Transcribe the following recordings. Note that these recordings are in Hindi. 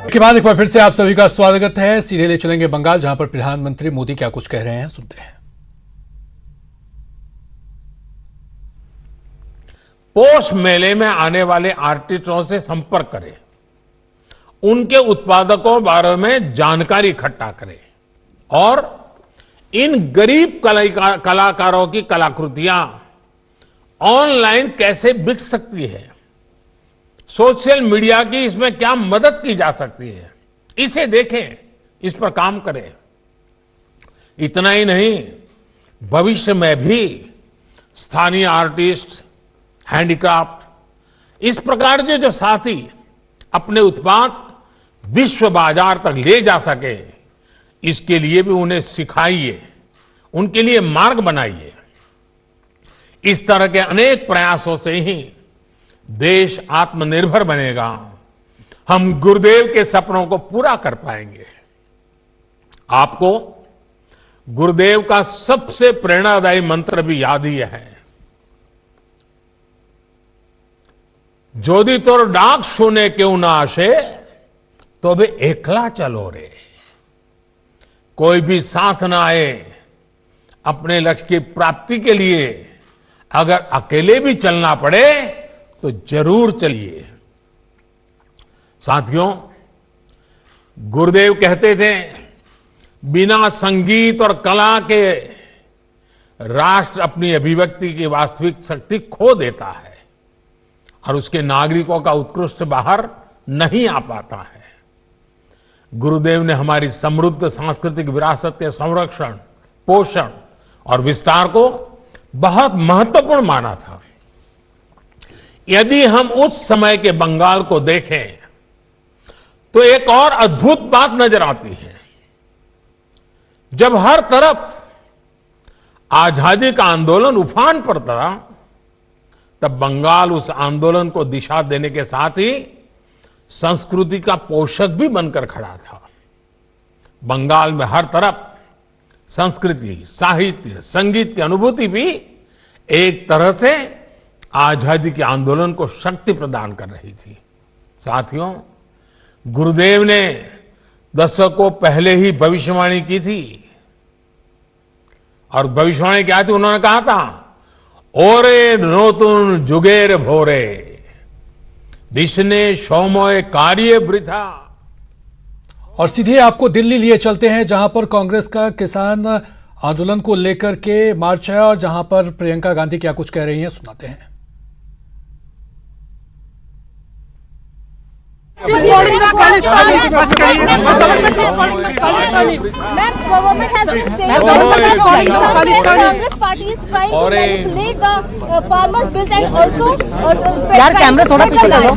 के बाद एक बार फिर से आप सभी का स्वागत है। सीधे ले चलेंगे बंगाल, जहां पर प्रधानमंत्री मोदी क्या कुछ कह रहे हैं, सुनते हैं। पोष मेले में आने वाले आर्टिस्टों से संपर्क करें, उनके उत्पादकों बारे में जानकारी इकट्ठा करें और इन गरीब कलाकारों की कलाकृतियां ऑनलाइन कैसे बिक सकती है, सोशल मीडिया की इसमें क्या मदद की जा सकती है, इसे देखें, इस पर काम करें। इतना ही नहीं, भविष्य में भी स्थानीय आर्टिस्ट, हैंडीक्राफ्ट, इस प्रकार के जो साथी अपने उत्पाद विश्व बाजार तक ले जा सके, इसके लिए भी उन्हें सिखाइए, उनके लिए मार्ग बनाइए। इस तरह के अनेक प्रयासों से ही देश आत्मनिर्भर बनेगा, हम गुरुदेव के सपनों को पूरा कर पाएंगे। आपको गुरुदेव का सबसे प्रेरणादायी मंत्र भी याद ही है, जोदी तोर डाक सुने क्यों ना आशे, तो भी एकला चलो रे। कोई भी साथ ना आए, अपने लक्ष्य की प्राप्ति के लिए अगर अकेले भी चलना पड़े तो जरूर चलिए। साथियों, गुरुदेव कहते थे, बिना संगीत और कला के राष्ट्र अपनी अभिव्यक्ति की वास्तविक शक्ति खो देता है और उसके नागरिकों का उत्कृष्ट बाहर नहीं आ पाता है। गुरुदेव ने हमारी समृद्ध सांस्कृतिक विरासत के संरक्षण, पोषण और विस्तार को बहुत महत्वपूर्ण माना था। यदि हम उस समय के बंगाल को देखें तो एक और अद्भुत बात नजर आती है। जब हर तरफ आजादी का आंदोलन उफान पर था, तब बंगाल उस आंदोलन को दिशा देने के साथ ही संस्कृति का पोषक भी बनकर खड़ा था। बंगाल में हर तरफ संस्कृति, साहित्य, संगीत की अनुभूति भी एक तरह से आजादी के आंदोलन को शक्ति प्रदान कर रही थी। साथियों, गुरुदेव ने दशकों पहले ही भविष्यवाणी की थी और भविष्यवाणी क्या थी? उन्होंने कहा था, ओरे नोतुन जुगेर भोरे दिशने शौमोय कार्य वृथा। और सीधे आपको दिल्ली लिए चलते हैं, जहां पर कांग्रेस का किसान आंदोलन को लेकर के मार्च है और जहां पर प्रियंका गांधी क्या कुछ कह रही हैं, सुनाते हैं। यार कैमरा थोड़ा पीछे कर लो।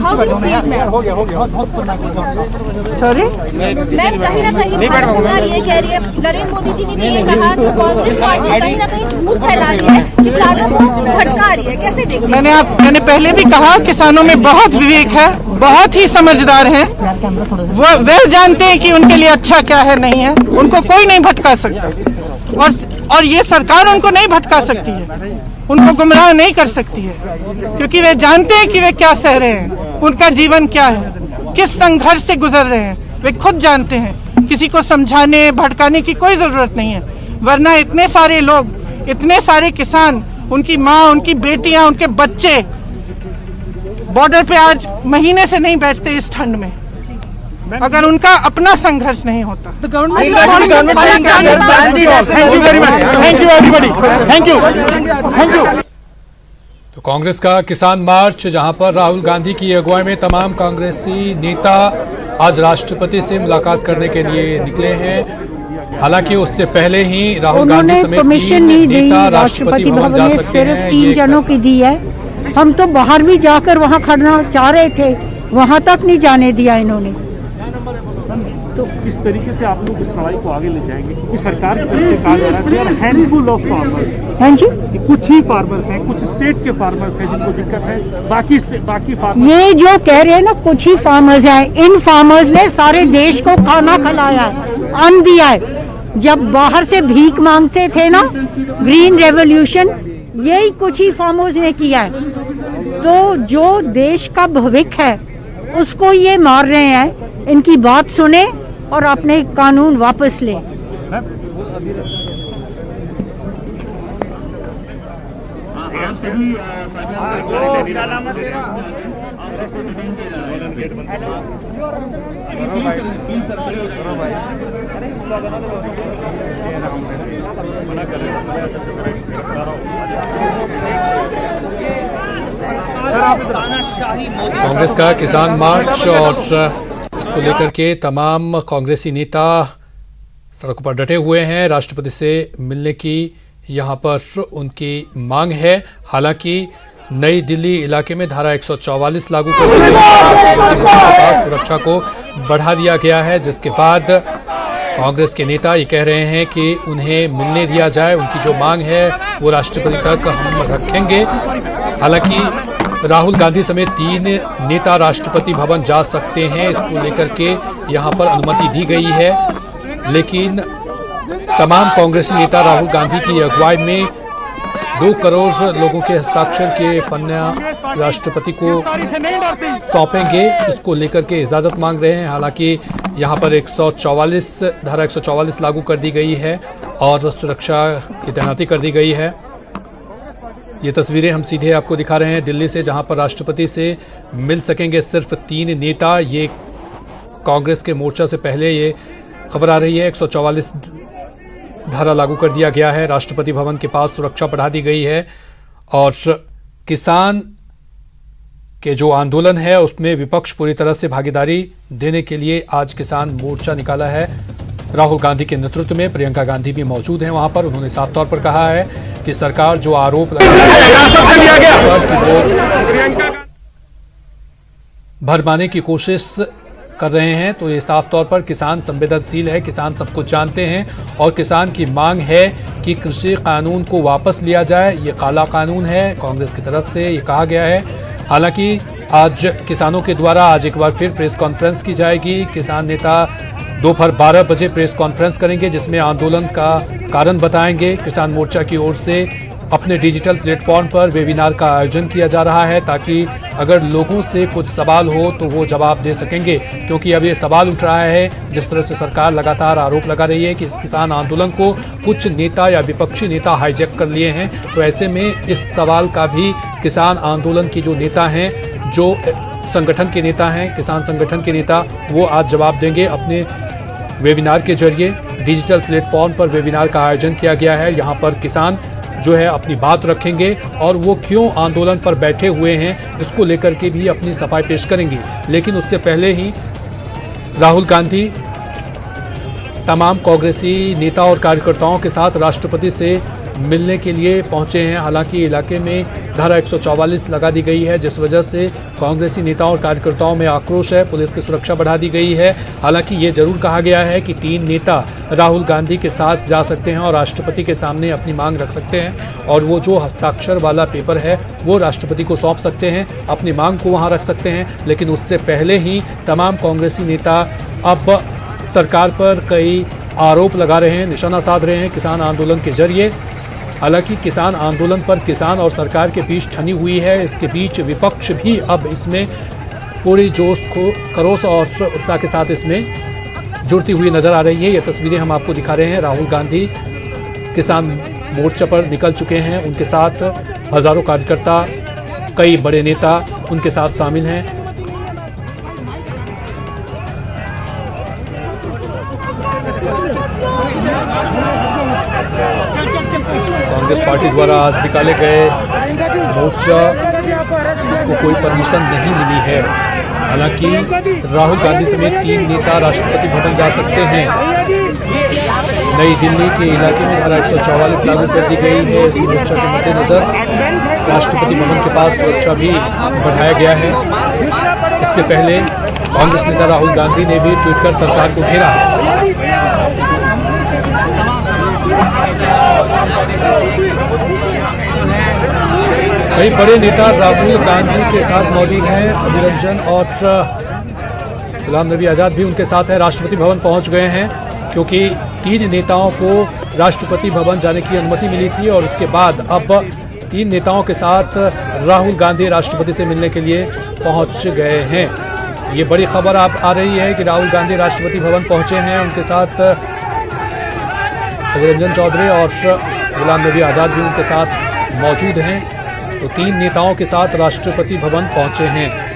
सॉरी मैम, कहीं ना कहीं सरकार ये कह रही है, नरेंद्र मोदी जी ने भी ये कहा, कांग्रेस पार्टी कहीं ना कहीं झूठ फैला रही है, किसानों को भटका रही है, कैसे देखते हैं? मैंने पहले भी कहा, किसानों में बहुत विवेक है, बहुत ही समझदार हैं, वो वह जानते हैं कि उनके लिए अच्छा क्या है, नहीं है, उनको कोई नहीं भटका सकता और ये सरकार उनको नहीं भटका सकती है, उनको गुमराह नहीं कर सकती है, क्योंकि वे जानते हैं कि वे क्या सह रहे हैं, उनका जीवन क्या है, किस संघर्ष से गुजर रहे हैं, वे खुद जानते हैं। किसी को समझाने, भटकाने की कोई जरूरत नहीं है, वरना इतने सारे लोग, इतने सारे किसान, उनकी माँ, उनकी बेटियां, उनके बच्चे बॉर्डर पे आज महीने से नहीं बैठते इस ठंड में, अगर उनका अपना संघर्ष नहीं होता। Thank you. तो कांग्रेस का किसान मार्च, जहां पर राहुल गांधी की अगुवाई में तमाम कांग्रेसी नेता आज राष्ट्रपति से मुलाकात करने के लिए निकले हैं। हालांकि उससे पहले ही राहुल गांधी समेत 3 नेता राष्ट्रपति भवन जा सकते हैं। ये 3 जनों की दी है, हम तो बाहर भी जाकर वहाँ खड़ना चाह रहे थे, वहाँ तक नहीं जाने दिया इन्होंने। तो किस तरीके से आप लोग इस लड़ाई को आगे ले जाएंगे, क्योंकि सरकार की तरफ से कहा जा रहा है हैंडफुल ऑफ फार्मर्स। हाँ जी, कुछ ही फार्मर्स हैं, कुछ स्टेट के फार्मर्स हैं जिनको दिक्कत है, बाकी फार्मर्स, ये जो कह रहे हैं ना, कुछ ही फार्मर्स हैं, इन फार्मर्स ने सारे देश को खाना खिलाया है, अन्न दिया है। जब बाहर से भीख मांगते थे ना, ग्रीन रेवोल्यूशन, यही कुछ ही फार्मर्स ने किया है। तो जो देश का भविष्य है उसको ये मार रहे हैं, इनकी बात सुने और अपने कानून वापस लें। कांग्रेस का किसान मार्च और इसको लेकर के तमाम कांग्रेसी नेता सड़कों पर डटे हुए हैं। राष्ट्रपति से मिलने की यहां पर उनकी मांग है। हालांकि नई दिल्ली इलाके में धारा 144 लागू कर दी गई है। राष्ट्रपति भवन के पास सुरक्षा को बढ़ा दिया गया है, जिसके बाद कांग्रेस के नेता ये कह रहे हैं कि उन्हें मिलने दिया जाए। उनकी जो मांग है वो राष्ट्रपति तक हम रखेंगे। हालांकि राहुल गांधी समेत 3 नेता राष्ट्रपति भवन जा सकते हैं, इसको लेकर के यहां पर अनुमति दी गई है। लेकिन तमाम कांग्रेसी नेता राहुल गांधी की अगुवाई में 2 करोड़ लोगों के हस्ताक्षर के पन्ना राष्ट्रपति को सौंपेंगे, इसको लेकर के इजाजत मांग रहे हैं। हालांकि यहां पर धारा 144 लागू कर दी गई है और सुरक्षा की तैनाती कर दी गई है। ये तस्वीरें हम सीधे आपको दिखा रहे हैं दिल्ली से, जहां पर राष्ट्रपति से मिल सकेंगे सिर्फ 3 नेता। ये कांग्रेस के मोर्चा से पहले ये खबर आ रही है। 144 धारा लागू कर दिया गया है, राष्ट्रपति भवन के पास सुरक्षा बढ़ा दी गई है और किसान के जो आंदोलन है उसमें विपक्ष पूरी तरह से भागीदारी देने के लिए आज किसान मोर्चा निकाला है। राहुल गांधी के नेतृत्व में प्रियंका गांधी भी मौजूद हैं वहां पर। उन्होंने साफ तौर पर कहा है कि सरकार जो आरोप भरमाने की कोशिश कर रहे हैं, तो ये साफ तौर पर किसान संवेदनशील है, किसान सब कुछ जानते हैं और किसान की मांग है कि कृषि कानून को वापस लिया जाए। ये काला कानून है, कांग्रेस की तरफ से ये कहा गया है। हालांकि आज किसानों के द्वारा आज एक बार फिर प्रेस कॉन्फ्रेंस की जाएगी। किसान नेता दोपहर 12 बजे प्रेस कॉन्फ्रेंस करेंगे, जिसमें आंदोलन का कारण बताएंगे। किसान मोर्चा की ओर से अपने डिजिटल प्लेटफॉर्म पर वेबिनार का आयोजन किया जा रहा है, ताकि अगर लोगों से कुछ सवाल हो तो वो जवाब दे सकेंगे। क्योंकि अब ये सवाल उठ रहा है, जिस तरह से सरकार लगातार आरोप लगा रही है कि इस किसान आंदोलन को कुछ नेता या विपक्षी नेता हाईजैक कर लिए हैं, तो ऐसे में इस सवाल का भी किसान आंदोलन के जो नेता हैं, जो संगठन के नेता हैं, किसान संगठन के नेता, वो आज जवाब देंगे अपने वेबिनार के जरिए। डिजिटल प्लेटफॉर्म पर वेबिनार का आयोजन किया गया है। यहाँ पर किसान जो है अपनी बात रखेंगे और वो क्यों आंदोलन पर बैठे हुए हैं इसको लेकर के भी अपनी सफाई पेश करेंगे। लेकिन उससे पहले ही राहुल गांधी तमाम कांग्रेसी नेता और कार्यकर्ताओं के साथ राष्ट्रपति से मिलने के लिए पहुंचे हैं। हालांकि इलाके में धारा 144 लगा दी गई है, जिस वजह से कांग्रेसी नेताओं और कार्यकर्ताओं में आक्रोश है। पुलिस की सुरक्षा बढ़ा दी गई है। हालांकि ये जरूर कहा गया है कि 3 नेता राहुल गांधी के साथ जा सकते हैं और राष्ट्रपति के सामने अपनी मांग रख सकते हैं और वो जो हस्ताक्षर वाला पेपर है वो राष्ट्रपति को सौंप सकते हैं, अपनी मांग को वहाँ रख सकते हैं। लेकिन उससे पहले ही तमाम कांग्रेसी नेता अब सरकार पर कई आरोप लगा रहे हैं, निशाना साध रहे हैं किसान आंदोलन के जरिए। हालांकि किसान आंदोलन पर किसान और सरकार के बीच ठनी हुई है। इसके बीच विपक्ष भी अब इसमें पूरी जोश खरोश और उत्साह के साथ इसमें जुड़ती हुई नजर आ रही है। ये तस्वीरें हम आपको दिखा रहे हैं। राहुल गांधी किसान मोर्चा पर निकल चुके हैं, उनके साथ हजारों कार्यकर्ता, कई बड़े नेता उनके साथ शामिल हैं। कांग्रेस पार्टी द्वारा आज निकाले गए मोर्चा को कोई परमिशन नहीं मिली है। हालांकि राहुल गांधी समेत 3 नेता राष्ट्रपति भवन जा सकते हैं। नई दिल्ली के इलाके में धारा 144 लागू कर दी गई है। इस मोर्चा के मद्देनजर राष्ट्रपति भवन के पास सुरक्षा भी बढ़ाया गया है। इससे पहले कांग्रेस नेता राहुल गांधी ने भी ट्वीट कर सरकार को घेरा है। कई बड़े नेता राहुल गांधी के साथ मौजूद हैं। अधीर रंजन और गुलाम नबी आजाद भी उनके साथ हैं। राष्ट्रपति भवन पहुंच गए हैं क्योंकि 3 नेताओं को राष्ट्रपति भवन जाने की अनुमति मिली थी और उसके बाद अब 3 नेताओं के साथ राहुल गांधी राष्ट्रपति से मिलने के लिए पहुंच गए हैं। ये बड़ी खबर आ रही है कि राहुल गांधी राष्ट्रपति भवन पहुंचे हैं, उनके साथ अधीर रंजन चौधरी और गुलाम नबी आज़ाद भी उनके साथ मौजूद हैं। तो 3 नेताओं के साथ राष्ट्रपति भवन पहुंचे हैं।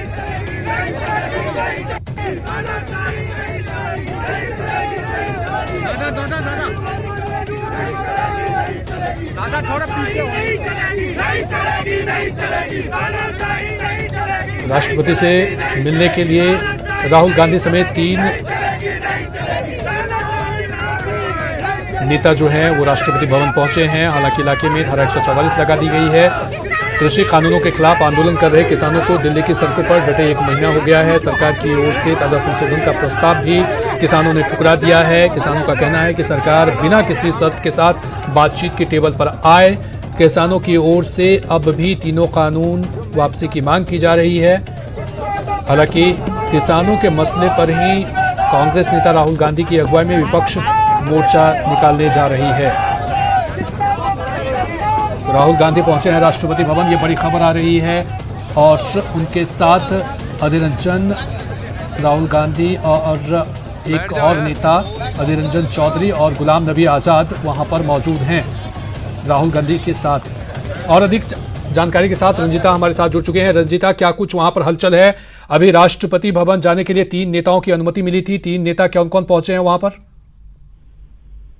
राष्ट्रपति से मिलने के लिए राहुल गांधी समेत 3 नेता जो हैं वो राष्ट्रपति भवन पहुंचे हैं। हालांकि इलाके में धारा 144 लगा दी गई है। कृषि कानूनों के खिलाफ आंदोलन कर रहे किसानों को दिल्ली की सड़कों पर डटे 1 महीना हो गया है। सरकार की ओर से ताजा संशोधन का प्रस्ताव भी किसानों ने ठुकरा दिया है। किसानों का कहना है कि सरकार बिना किसी शर्त के साथ बातचीत की टेबल पर आए। किसानों की ओर से अब भी तीनों कानून वापसी की मांग की जा रही है। हालांकि किसानों के मसले पर ही कांग्रेस नेता राहुल गांधी की अगुवाई में विपक्ष मोर्चा निकालने जा रही है। राहुल गांधी पहुंचे हैं राष्ट्रपति भवन, ये बड़ी खबर आ रही है। और उनके साथ अधीर रंजन, राहुल गांधी और एक और नेता अधीर रंजन चौधरी और गुलाम नबी आज़ाद वहां पर मौजूद हैं राहुल गांधी के साथ। और अधिक जानकारी के साथ रंजीता हमारे साथ जुड़ चुके हैं। रंजीता, क्या कुछ वहां पर हलचल है? अभी राष्ट्रपति भवन जाने के लिए 3 नेताओं की अनुमति मिली थी। 3 नेता कौन कौन पहुंचे हैं वहां पर?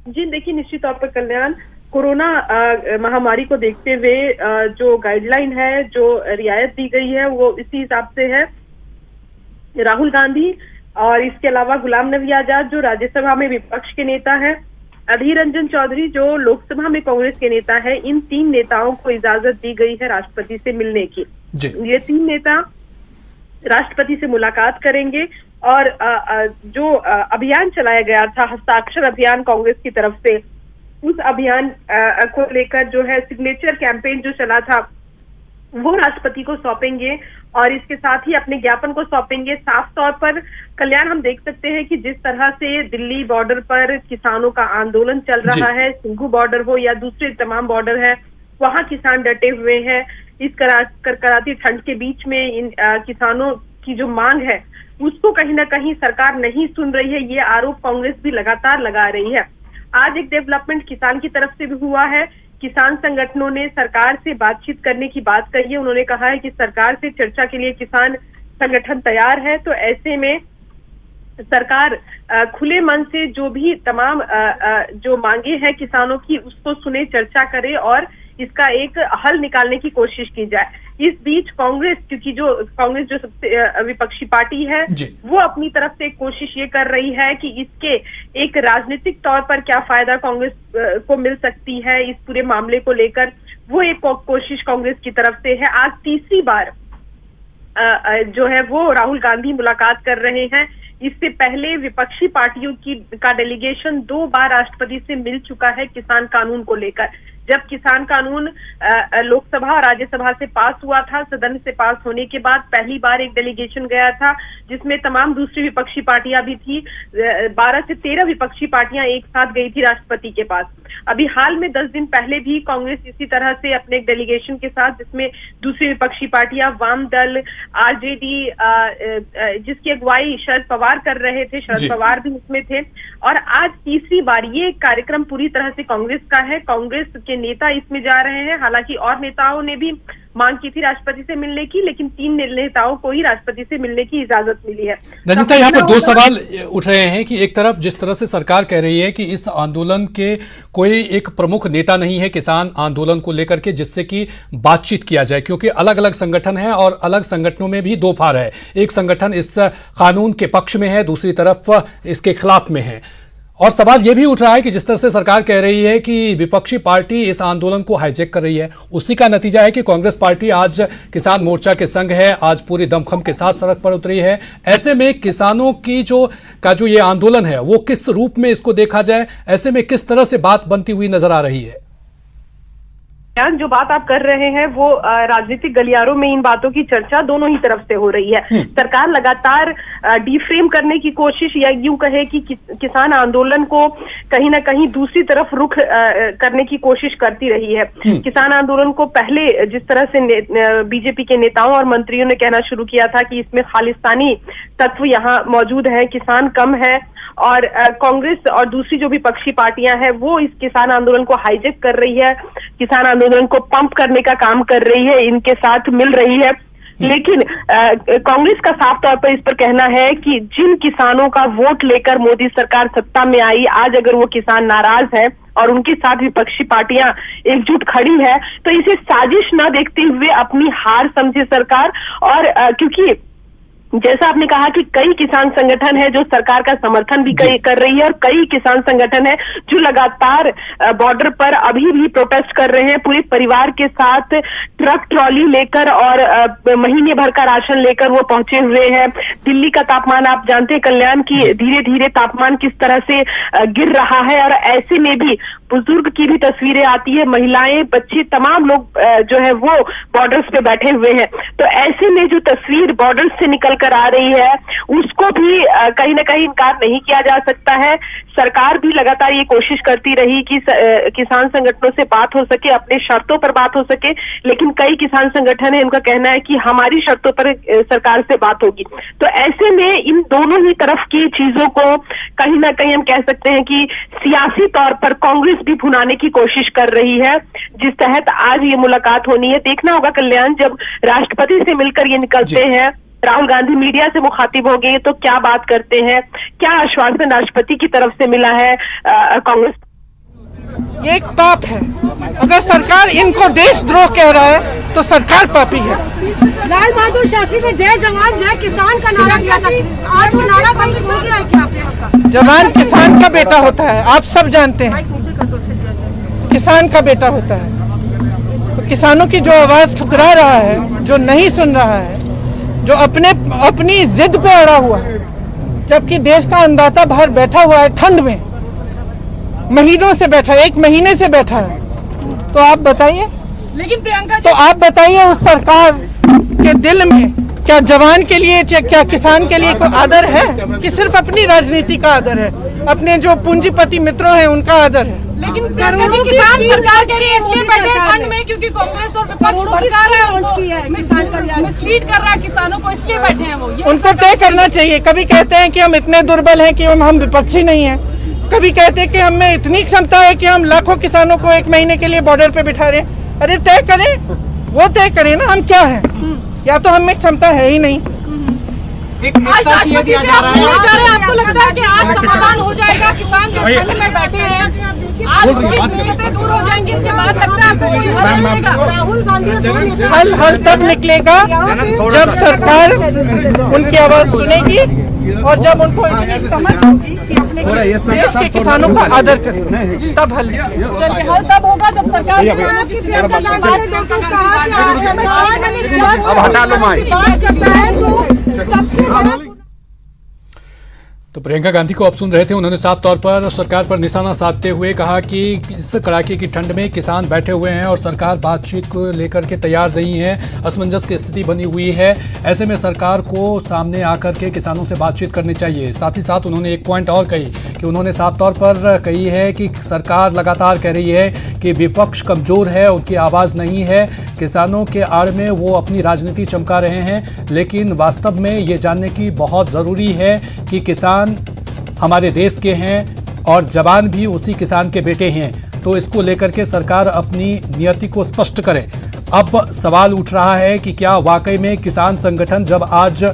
जी देखिए, निश्चित तौर पर कल्याण, कोरोना महामारी को देखते हुए जो गाइडलाइन है, जो रियायत दी गई है, वो इसी हिसाब से है। राहुल गांधी और इसके अलावा गुलाम नबी आजाद जो राज्यसभा में विपक्ष के नेता है, अधीर रंजन चौधरी जो लोकसभा में कांग्रेस के नेता है, इन 3 नेताओं को इजाजत दी गई है राष्ट्रपति से मिलने की। ये 3 नेता राष्ट्रपति से मुलाकात करेंगे और जो अभियान चलाया गया था, हस्ताक्षर अभियान कांग्रेस की तरफ से, उस अभियान को लेकर जो है सिग्नेचर कैंपेन जो चला था, वो राष्ट्रपति को सौंपेंगे और इसके साथ ही अपने ज्ञापन को सौंपेंगे। साफ तौर पर कल्याण, हम देख सकते हैं कि जिस तरह से दिल्ली बॉर्डर पर किसानों का आंदोलन चल रहा है, सिंघू बॉर्डर हो या दूसरे तमाम बॉर्डर है, वहां किसान डटे हुए हैं। इस कराती ठंड के बीच में इन किसानों की जो मांग है उसको कहीं ना कहीं सरकार नहीं सुन रही है, ये आरोप कांग्रेस भी लगातार लगा रही है। आज एक डेवलपमेंट किसान की तरफ से भी हुआ है। किसान संगठनों ने सरकार से बातचीत करने की बात कही है। उन्होंने कहा है कि सरकार से चर्चा के लिए किसान संगठन तैयार है। तो ऐसे में सरकार खुले मन से जो भी तमाम जो मांगे हैं किसानों की, उसको सुने, चर्चा करे और इसका एक हल निकालने की कोशिश की जाए। इस बीच कांग्रेस, क्योंकि कांग्रेस जो सबसे विपक्षी पार्टी है, वो अपनी तरफ से एक कोशिश ये कर रही है कि इसके एक राजनीतिक तौर पर क्या फायदा कांग्रेस को मिल सकती है इस पूरे मामले को लेकर, वो एक कोशिश कांग्रेस की तरफ से है। आज तीसरी बार जो है वो राहुल गांधी मुलाकात कर रहे हैं। इससे पहले विपक्षी पार्टियों का डेलीगेशन 2 बार राष्ट्रपति से मिल चुका है किसान कानून को लेकर। जब किसान कानून लोकसभा और राज्यसभा से पास हुआ था, सदन से पास होने के बाद पहली बार एक डेलीगेशन गया था जिसमें तमाम दूसरी विपक्षी पार्टियां भी थी। 12 से 13 विपक्षी पार्टियां एक साथ गई थी राष्ट्रपति के पास। अभी हाल में 10 दिन पहले भी कांग्रेस इसी तरह से अपने एक डेलीगेशन के साथ, जिसमें दूसरी विपक्षी पार्टियां, वाम दल, आरजेडी, जिसकी अगुवाई शरद पवार कर रहे थे, शरद पवार भी उसमें थे। और आज तीसरी बार ये कार्यक्रम पूरी तरह से कांग्रेस का है। कांग्रेस के नेता इसमें जा रहे हैं। हालांकि और नेताओं ने भी मांग की थी राष्ट्रपति से मिलने की, लेकिन 3 नेताओं को ही राष्ट्रपति से मिलने की इजाजत मिली है। रंजीता, यहाँ पर 2 सवाल उठ रहे हैं कि एक तरफ जिस तरह से सरकार कह रही है कि इस आंदोलन के कोई एक प्रमुख नेता नहीं है किसान आंदोलन को लेकर के जिससे कि बातचीत किया जाए, क्योंकि अलग अलग संगठन है और अलग संगठनों में भी 2 फार है। एक संगठन इस कानून के पक्ष में है, दूसरी तरफ इसके खिलाफ में है। और सवाल यह भी उठ रहा है कि जिस तरह से सरकार कह रही है कि विपक्षी पार्टी इस आंदोलन को हाईजैक कर रही है, उसी का नतीजा है कि कांग्रेस पार्टी आज किसान मोर्चा के संग है, आज पूरी दमखम के साथ सड़क पर उतरी है। ऐसे में किसानों की जो ये आंदोलन है वो किस रूप में इसको देखा जाए, ऐसे में किस तरह से बात बनती हुई नजर आ रही है? जो बात आप कर रहे हैं वो राजनीतिक गलियारों में इन बातों की चर्चा दोनों ही तरफ से हो रही है। सरकार लगातार डिफ्रेम करने की कोशिश या यूं कहे कि किसान आंदोलन को कहीं ना कहीं दूसरी तरफ रुख करने की कोशिश करती रही है। किसान आंदोलन को पहले जिस तरह से बीजेपी के नेताओं और मंत्रियों ने कहना शुरू किया था कि इसमें खालिस्तानी तत्व यहाँ मौजूद है, किसान कम है, और कांग्रेस और दूसरी जो विपक्षी पार्टियां हैं वो इस किसान आंदोलन को हाईजैक कर रही है, किसान आंदोलन को पंप करने का काम कर रही है, इनके साथ मिल रही है। लेकिन कांग्रेस का साफ तौर पर इस पर कहना है कि जिन किसानों का वोट लेकर मोदी सरकार सत्ता में आई, आज अगर वो किसान नाराज है और उनके साथ विपक्षी पार्टियां एकजुट खड़ी है तो इसे साजिश न देखते हुए अपनी हार समझे सरकार। और क्योंकि जैसा आपने कहा कि कई किसान संगठन है जो सरकार का समर्थन भी कर रही है और कई किसान संगठन है जो लगातार बॉर्डर पर अभी भी प्रोटेस्ट कर रहे हैं, पूरे परिवार के साथ ट्रक ट्रॉली लेकर और महीने भर का राशन लेकर वो पहुंचे हुए हैं। दिल्ली का तापमान आप जानते हैं कल्याण की धीरे धीरे तापमान किस तरह से गिर रहा है, और ऐसे में भी बुजुर्ग की भी तस्वीरें आती है, महिलाएं, बच्चे, तमाम लोग जो है वो बॉर्डर्स पे बैठे हुए हैं। तो ऐसे में जो तस्वीर बॉर्डर से निकल कर आ रही है उसको भी कहीं ना कहीं इनकार नहीं किया जा सकता है। सरकार भी लगातार ये कोशिश करती रही कि किसान संगठनों से बात हो सके, अपने शर्तों पर बात हो सके, लेकिन कई किसान संगठन है उनका कहना है कि हमारी शर्तों पर सरकार से बात होगी। तो ऐसे में इन दोनों ही तरफ की चीजों को कहीं ना कहीं हम कह सकते हैं कि सियासी तौर पर कांग्रेस भी भुनाने की कोशिश कर रही है, जिस तहत आज ये मुलाकात होनी है। देखना होगा कल्याण, जब राष्ट्रपति से मिलकर ये निकलते हैं, राहुल गांधी मीडिया से मुखातिब होंगे तो क्या बात करते हैं, क्या आश्वासन राष्ट्रपति की तरफ से मिला है कांग्रेस। ये एक पाप है, अगर सरकार इनको देशद्रोह कह रहा है तो सरकार पापी है। लाल बहादुर शास्त्री ने जय जवान जय किसान का नारा दिया था, आज वो नारा बंद हो गया है क्या? जवान किसान का बेटा होता है, आप सब जानते हैं, किसान का बेटा होता है। तो किसानों की जो आवाज ठुकरा रहा है, जो नहीं सुन रहा है, जो अपनी जिद पे अड़ा हुआ है, जबकि देश का अन्नदाता बाहर बैठा हुआ है ठंड में, महीनों से बैठा है, 1 महीने से बैठा है, तो आप बताइए। लेकिन प्रियंका तो आप बताइए उस सरकार के दिल में क्या जवान के लिए, क्या किसान के लिए कोई आदर है कि सिर्फ अपनी राजनीति का आदर है, अपने जो पूंजीपति मित्रों हैं उनका आदर है। लेकिन किसान सरकार के लिए इसलिए बैठे ठंड में क्योंकि कांग्रेस और विपक्ष सरकार है मिसलीड कर रहा है किसानों को, इसलिए बैठे हैं वो। उनको तय करना चाहिए। कभी कहते हैं कि हम इतने दुर्बल हैं कि हम विपक्षी नहीं हैं, कभी कहते हैं कि हम में इतनी क्षमता है कि हम लाखों किसानों को 1 महीने के लिए बॉर्डर पे बिठा रहे हैं। अरे तय करें, वो तय करें ना हम क्या हैं, या तो हमें क्षमता है ही नहीं। आज राष्ट्रपति से आप मिलने जा रहे हैं, आपको लगता है कि आज समाधान हो जाएगा? किसान जो ठंड में बैठे हैं आज दिक्कतें दूर हो जाएंगी, इसके बाद लगता है आपको कोई हल मिलेगा? राहुल गांधी हल तब निकलेगा जब सरकार उनकी आवाज सुनेगी और जब उनको इतनी समझ होगी कि अपने देश के किसानों का आदर करें, तब हल चलिए हल तब होगा जब सरकार किसानों की प्रियंका गांधी ने देखो कहा कि अब हटा लो माइक। सबसे बड़ा तो प्रियंका गांधी को आप सुन रहे थे, उन्होंने साफ तौर पर सरकार पर निशाना साधते हुए कहा कि इस कड़ाके की ठंड में किसान बैठे हुए हैं और सरकार बातचीत को लेकर के तैयार नहीं है, असमंजस की स्थिति बनी हुई है। ऐसे में सरकार को सामने आकर के किसानों से बातचीत करनी चाहिए। साथ ही साथ उन्होंने एक पॉइंट और कही कि उन्होंने साफ तौर पर कही है कि सरकार लगातार कह रही है कि विपक्ष कमजोर है, उनकी आवाज़ नहीं है, किसानों के आड़ में वो अपनी राजनीति चमका रहे हैं। लेकिन वास्तव में ये जानने की बहुत ज़रूरी है कि किसान हमारे देश के हैं और जवान भी उसी किसान के बेटे हैं, तो इसको लेकर के सरकार अपनी नियति को स्पष्ट करे। अब सवाल उठ रहा है कि क्या वाकई में किसान संगठन जब आज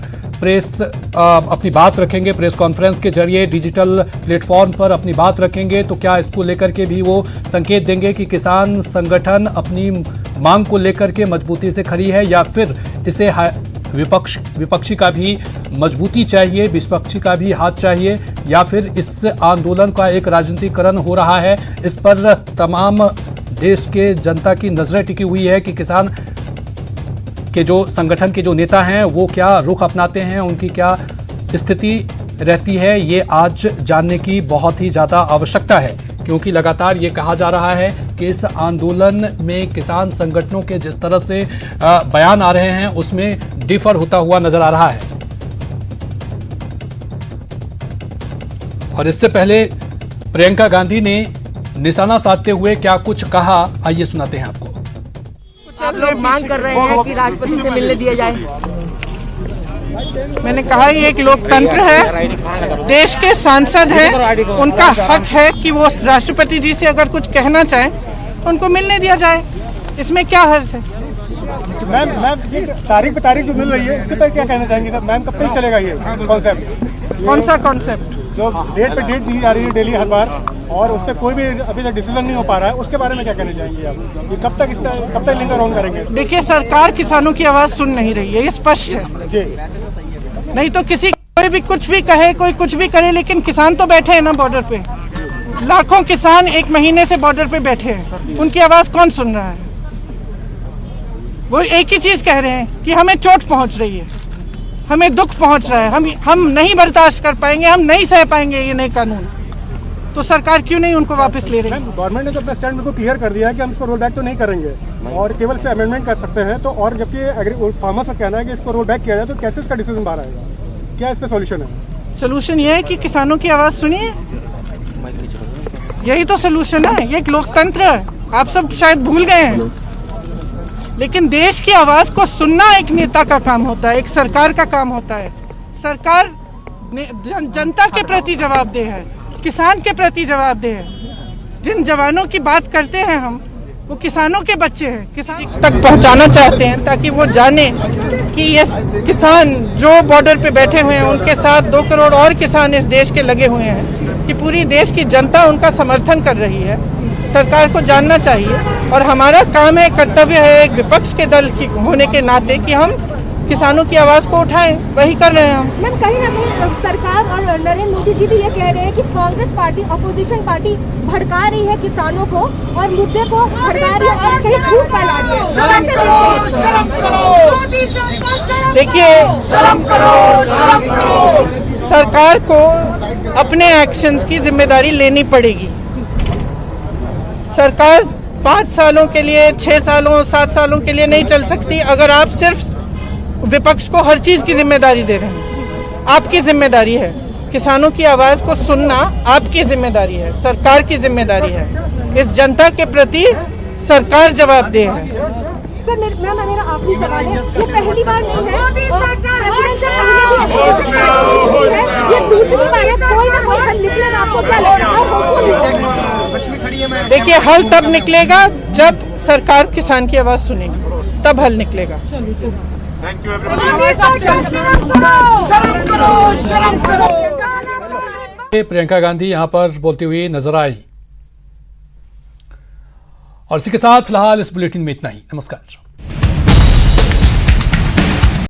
प्रेस अपनी बात रखेंगे, प्रेस कॉन्फ्रेंस के जरिए डिजिटल प्लेटफॉर्म पर अपनी बात रखेंगे, तो क्या इसको लेकर के भी वो संकेत देंगे कि किसान संगठन अपनी मांग को लेकर के मजबूती से खड़ी है, या फिर इसे विपक्षी का भी मजबूती चाहिए, विपक्षी का भी हाथ चाहिए, या फिर इस आंदोलन का एक राजनीतिकरण हो रहा है। इस पर तमाम देश के जनता की नजरें टिकी हुई है कि किसान के जो संगठन के जो नेता हैं वो क्या रुख अपनाते हैं, उनकी क्या स्थिति रहती है, ये आज जानने की बहुत ही ज़्यादा आवश्यकता है। क्योंकि लगातार ये कहा जा रहा है कि इस आंदोलन में किसान संगठनों के जिस तरह से बयान आ रहे हैं उसमें डिफर होता हुआ नजर आ रहा है। और इससे पहले प्रियंका गांधी ने निशाना साधते हुए क्या कुछ कहा, आइए सुनाते हैं आपको। आप लोग मांग कर रहे हैं कि राष्ट्रपति से मिलने दिया जाए। मैंने कहा ये एक लोकतंत्र है, देश के सांसद हैं, उनका हक है कि वो राष्ट्रपति जी से अगर कुछ कहना चाहें उनको मिलने दिया जाए, इसमें क्या हर्ज है। मैम तारीख पे तारीख जो मिल रही है इसके पर क्या कहना चाहेंगे सर? मैम कब तक चलेगा ये कॉन्सेप्ट? कौन सा कॉन्सेप्ट? जो डेट पे डेट दी जा रही है डेली हर बार और उस पर कोई भी अभी तक डिसीजन नहीं हो पा रहा है, उसके बारे में क्या कहना चाहेंगे आप? ये कब तक लिंकर ऑन करेंगे? देखिए, सरकार किसानों की आवाज सुन नहीं रही है, ये स्पष्ट है जी। नहीं तो कोई भी कुछ भी कहे, कोई कुछ भी करे, लेकिन किसान तो बैठे हैं ना बॉर्डर पे। लाखों किसान एक महीने से बॉर्डर पे बैठे हैं, उनकी आवाज कौन सुन रहा है? वो एक ही चीज कह रहे हैं कि हमें चोट पहुंच रही है, हमें दुख पहुंच रहा है, हम नहीं बर्दाश्त कर पाएंगे, हम नहीं सह पाएंगे ये नए कानून। तो सरकार क्यों नहीं उनको वापस ले रही? गवर्नमेंट ने तो अपना स्टैंड बिल्कुल क्लियर कर दिया है कि हम इसको रोल बैक तो नहीं करेंगे और केवल इस पे अमेंडमेंट कर सकते हैं। तो और जबकि फार्मर्स का कहना है कि इसको रोल बैक किया जाए, तो कैसे इसका डिसीजन बाहर आएगा? क्या इस पे सॉल्यूशन है? सोल्यूशन ये है कि किसानों की आवाज सुनिए, यही तो सोल्यूशन है। ये एक लोकतंत्र है, आप सब शायद भूल गए हैं, लेकिन देश की आवाज को सुनना एक नेता का काम होता है, एक सरकार का काम होता है। सरकार जनता के प्रति जवाबदेह है, किसान के प्रति जवाबदेह है। जिन जवानों की बात करते हैं हम, वो किसानों के बच्चे हैं, किसान तक पहुंचाना चाहते हैं ताकि वो जाने कि ये किसान जो बॉर्डर पे बैठे हुए हैं उनके साथ 2 करोड़ और किसान इस देश के लगे हुए हैं, कि पूरी देश की जनता उनका समर्थन कर रही है। सरकार को जानना चाहिए और हमारा काम है, कर्तव्य है एक विपक्ष के दल की होने के नाते कि हम किसानों की आवाज को उठाएं, वही कर रहे हैं हम। मैम, कहीं ना कहीं सरकार और नरेंद्र मोदी जी भी ये कह रहे हैं कि कांग्रेस पार्टी अपोजिशन पार्टी भड़का रही है किसानों को और मुद्दे को भड़का रही है और कहीं झूठ फैला रही है। देखिए, सरकार को अपने एक्शंस की जिम्मेदारी लेनी पड़ेगी। सरकार 5 सालों के लिए, 6 सालों, 7 सालों के लिए नहीं चल सकती अगर आप सिर्फ विपक्ष को हर चीज की जिम्मेदारी दे रहे हैं। आपकी जिम्मेदारी है, किसानों की आवाज को सुनना आपकी जिम्मेदारी है, सरकार की जिम्मेदारी है। इस जनता के प्रति सरकार जवाबदेह है। सर, मेरा आखिरी सवाल है, ये पहली बार नहीं है, ये दूसरी बार है, कोई ना कोई हल निकलेगा, आपको क्या लगता है? देखिए, हल तब निकलेगा जब सरकार किसान की आवाज सुनेगी, तब हल निकलेगा। प्रियंका गांधी यहां पर बोलती हुई नजर आई। और इसी के साथ फिलहाल इस बुलेटिन में इतना ही। नमस्कार।